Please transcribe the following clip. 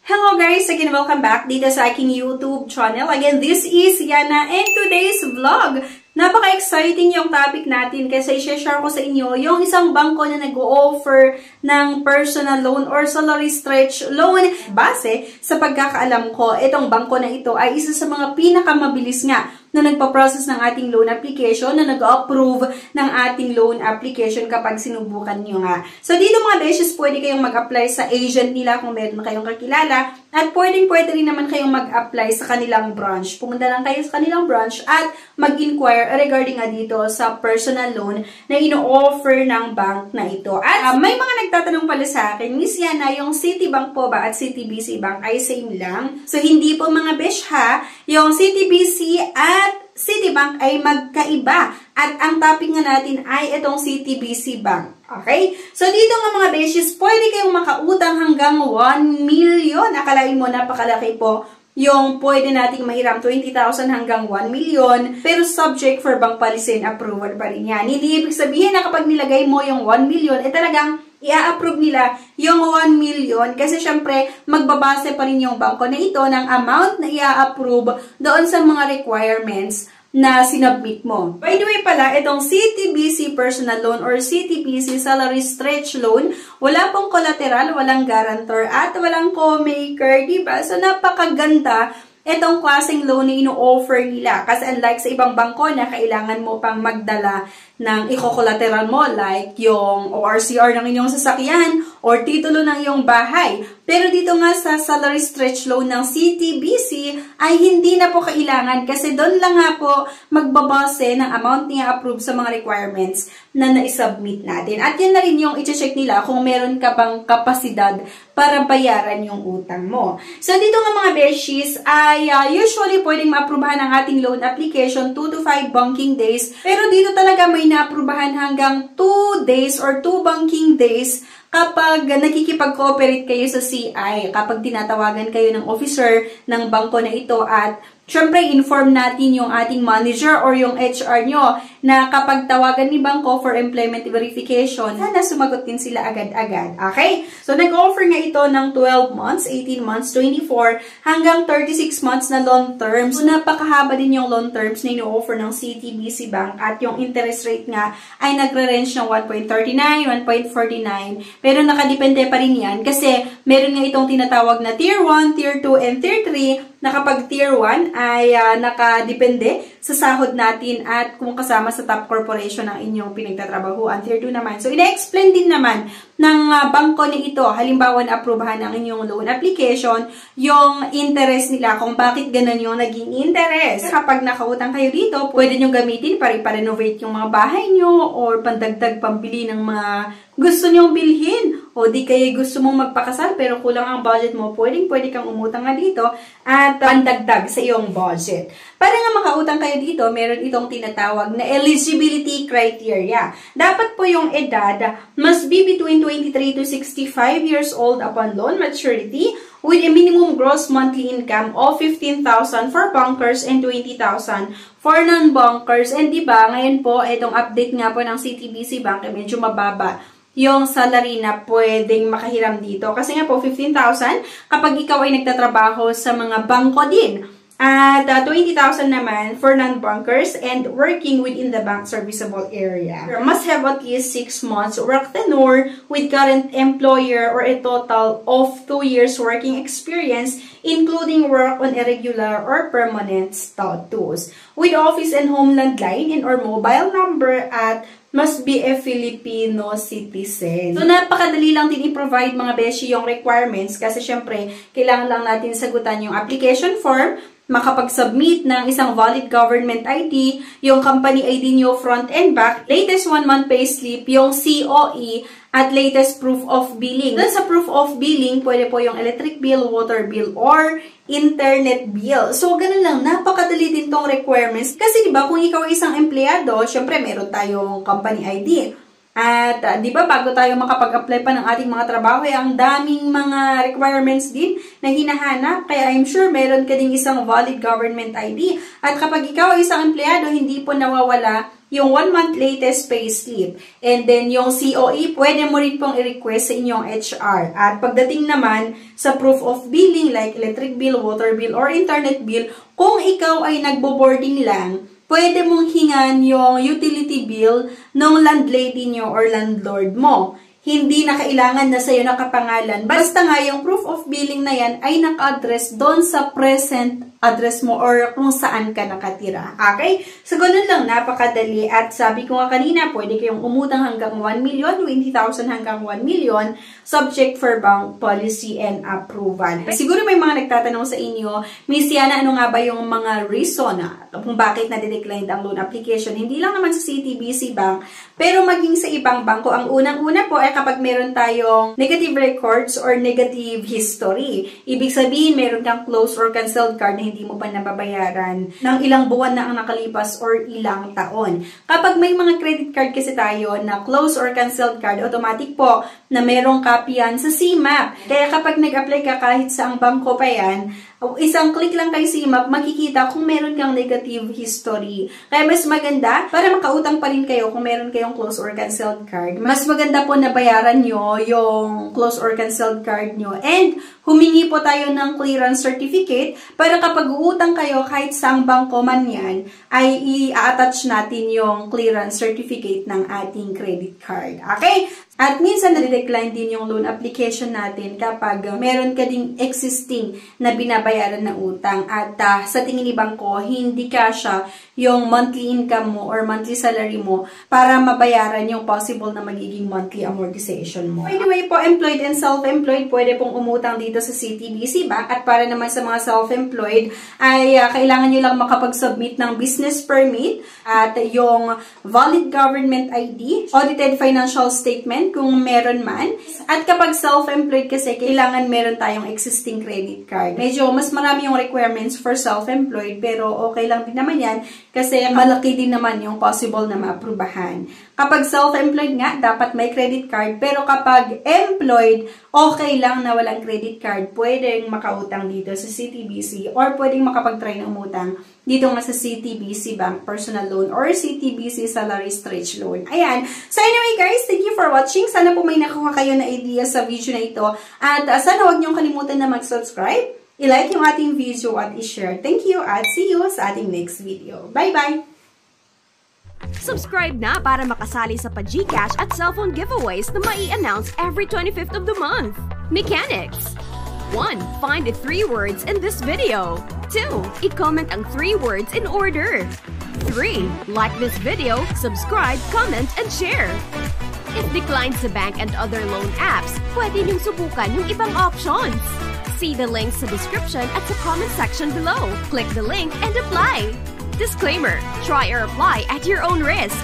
Hello guys! Again, welcome back dito sa aking YouTube channel. Again, this is Yana and today's vlog. Napaka-exciting yung topic natin kasi i-share ko sa inyo yung isang bangko na nag-o-offer ng personal loan or salary stretch loan. Base sa pagkakaalam ko, itong bangko na ito ay isa sa mga pinakamabilis nga na nagpa-process ng ating loan application, na nag-approve ng ating loan application kapag sinubukan nyo nga. So, dito mga beshes, pwede kayong mag-apply sa agent nila kung meron kayong kakilala at pwede rin naman kayong mag-apply sa kanilang branch. Pumunta lang kayo sa kanilang branch at mag-inquire regarding nga dito sa personal loan na ino-offer ng bank na ito. At may mga nagtatanong pala sa akin, Miss Yana, yung Citibank po ba at CTBC Bank ay same lang? So, hindi po mga besh ha. Yung CTBC at Citibank ay magkaiba. At ang topic nga natin ay itong CTBC Bank. Okay? So, dito nga mga beshes, pwede kayong makautang hanggang 1 million. Akalain mo, napakalaki po yung pwede nating mahiram 20,000 hanggang 1 million. Pero subject for bank policy and approval pa rin yan. Hindi ibig sabihin na kapag nilagay mo yung 1 million, talagang i-approve nila yung 1 million kasi syempre magbabase pa rin yung bangko na ito ng amount na i-approve doon sa mga requirements na sinubmit mo. By the way pala, itong CTBC Personal Loan or CTBC Salary Stretch Loan, wala pong collateral, walang guarantor, at walang co-maker, diba? So, napakaganda itong klaseng loan na ino-offer nila. Kasi unlike sa ibang bangko na kailangan mo pang magdala ng iko-collateral mo like yung ORCR ng inyong sasakyan or titulo ng iyong bahay. Pero dito nga sa salary stretch loan ng CTBC ay hindi na po kailangan kasi doon lang nga po magbabase ng amount niya approve sa mga requirements na na-submit natin. At yan na rin yung i-check nila kung meron ka bang kapasidad para bayaran yung utang mo. So dito nga mga beshies ay usually pwedeng ma-approvehan ang ating loan application 2 to 5 banking days. Pero dito talaga may na-approvehan hanggang 2 days or 2 banking days kapag nakikipag-cooperate kayo sa CI, kapag tinatawagan kayo ng officer ng bangko na ito at syempre, inform natin yung ating manager or yung HR nyo na kapag tawagan ni bangko for employment verification, sana sumagot din sila agad-agad. Okay? So, nag-offer nga ito ng 12 months, 18 months, 24, hanggang 36 months na loan terms. So, napakahaba din yung loan terms na ino-offer ng CTBC Bank at yung interest rate nga ay nagre-range ng 1.39, 1.49. Pero nakadepende pa rin yan kasi meron nga itong tinatawag na Tier 1, Tier 2, and Tier 3 na kapag Tier 1 ay nakadepende sa sahod natin at kung kasama sa top corporation ng inyong pinagtatrabahuan. Tier 2 naman. So, ina-explain din naman ng bangko ni ito, halimbawa na-approvehan ng inyong loan application, yung interest nila, kung bakit ganun yung naging interest. Kapag nakautang kayo dito, pwede nyo gamitin para ipa-renovate yung mga bahay nyo or pandagdag pambili ng mga gusto nyong bilhin. O di kaya gusto mong magpakasal pero kulang ang budget mo, pwede kang umutang nga dito at pandagdag sa iyong budget. Para nga makautang kayo dito, meron itong tinatawag na eligibility criteria. Dapat po yung edad must be between 23 to 65 years old upon loan maturity with a minimum gross monthly income of 15,000 for bankers and 20,000 for non-bankers. And diba, ngayon po, itong update nga po ng CTBC Bank ay medyo mababa yung salary na pwedeng makahiram dito. Kasi nga po, 15,000 kapag ikaw ay nagtatrabaho sa mga bangko din. At 20,000 naman for non-bankers and working within the bank serviceable area. Must have at least 6 months work tenure with current employer or a total of 2 years working experience, including work on irregular or permanent status. With office and home landline and or mobile number at must be a Filipino citizen. So, napakadali lang din i-provide mga beshi yung requirements kasi syempre, kailangan lang natin sagutan yung application form, makapag-submit ng isang valid government ID, yung company ID nyo front and back, latest 1-month payslip, yung COE, at latest proof of billing. Doon sa proof of billing, pwede po yung electric bill, water bill, or internet bill. So, ganun lang. Napakadali din tong requirements. Kasi, diba, kung ikaw ay isang empleyado, syempre, meron tayong company ID. At di ba bago tayo makapag-apply pa ng ating mga trabaho, ang daming mga requirements din na hinahanap. Kaya I'm sure meron ka ding isang valid government ID. At kapag ikaw ay isang empleyado, hindi po nawawala yung 1 month latest payslip. And then yung COE, pwede mo rin pong i-request sa inyong HR. At pagdating naman sa proof of billing like electric bill, water bill, or internet bill, kung ikaw ay nagbo-boarding lang, pwede mong hingan yung utility bill ng landlady nyo or landlord mo. Hindi na kailangan na sa'yo nakapangalan. Basta nga yung proof of billing na yan ay naka-address doon sa present address mo or kung saan ka nakatira. Okay? So, ganun lang, napakadali. At sabi ko nga kanina, pwede kayong umutang hanggang 1 million, 20,000 hanggang 1 million, subject for bank policy and approval. Siguro may mga nagtatanong sa inyo, Miss Yana, ano nga ba yung mga reason kung bakit na-decline ang loan application? Hindi lang naman sa CTBC Bank, pero maging sa ibang bangko. Ang unang-una po ay kapag meron tayong negative records or negative history. Ibig sabihin, meron kang closed or canceled card na hindi mo pa nababayaran ng ilang buwan na ang nakalipas or ilang taon. Kapag may mga credit card kasi tayo na closed or canceled card, automatic po na merong copy yan sa CMAP. Kaya kapag nag-apply ka kahit sa ang bangko pa yan, isang click lang kay CMAP, makikita kung meron kang negative history. Kaya mas maganda, para makautang pa rin kayo kung meron kayong closed or canceled card, mas maganda po na bayaran nyo yung closed or canceled card nyo. And humingi po tayo ng clearance certificate para kapag uutang kayo kahit saang bangko man yan, ay i-attach natin yung clearance certificate ng ating credit card. Okay? At minsan na-decline din yung loan application natin kapag meron ka ding existing na binabayaran na utang at sa tingin ni bangko, hindi kasya yung monthly income mo or monthly salary mo para mabayaran yung possible na magiging monthly amortization mo. Anyway po, employed and self-employed, pwede pong umutang dito sa CTBC Bank at para naman sa mga self-employed ay kailangan nyo lang makapag-submit ng business permit at yung valid government ID, audited financial statement kung meron man. At kapag self-employed kasi, kailangan meron tayong existing credit card. Medyo mas marami yung requirements for self-employed pero okay lang din naman yan kasi malaki din naman yung possible na maaprubahan. Kapag self-employed nga, dapat may credit card. Pero kapag employed, okay lang na walang credit card. Pwedeng makautang dito sa CTBC or pwedeng makapag-try ng umutang dito nga sa CTBC Bank Personal Loan or CTBC Salary Stretch Loan. Ayan. So anyway guys, thank you for watching. Sana po may nakuha kayo na idea sa video na ito. At sana huwag niyong kalimutan na mag-subscribe, i-like yung ating video at i-share. Thank you at see you sa ating next video. Bye-bye! Subscribe na para makasali sa pa-GCash at cellphone giveaways na mai-announce every 25th of the month. Mechanics. 1. Find the 3 words in this video. 2. I-comment ang 3 words in order. 3. Like this video, subscribe, comment, and share. If declined sa bank and other loan apps, pwede niyong subukan yung ibang options. See the links sa description at sa comment section below. Click the link and apply. Disclaimer: try or apply at your own risk.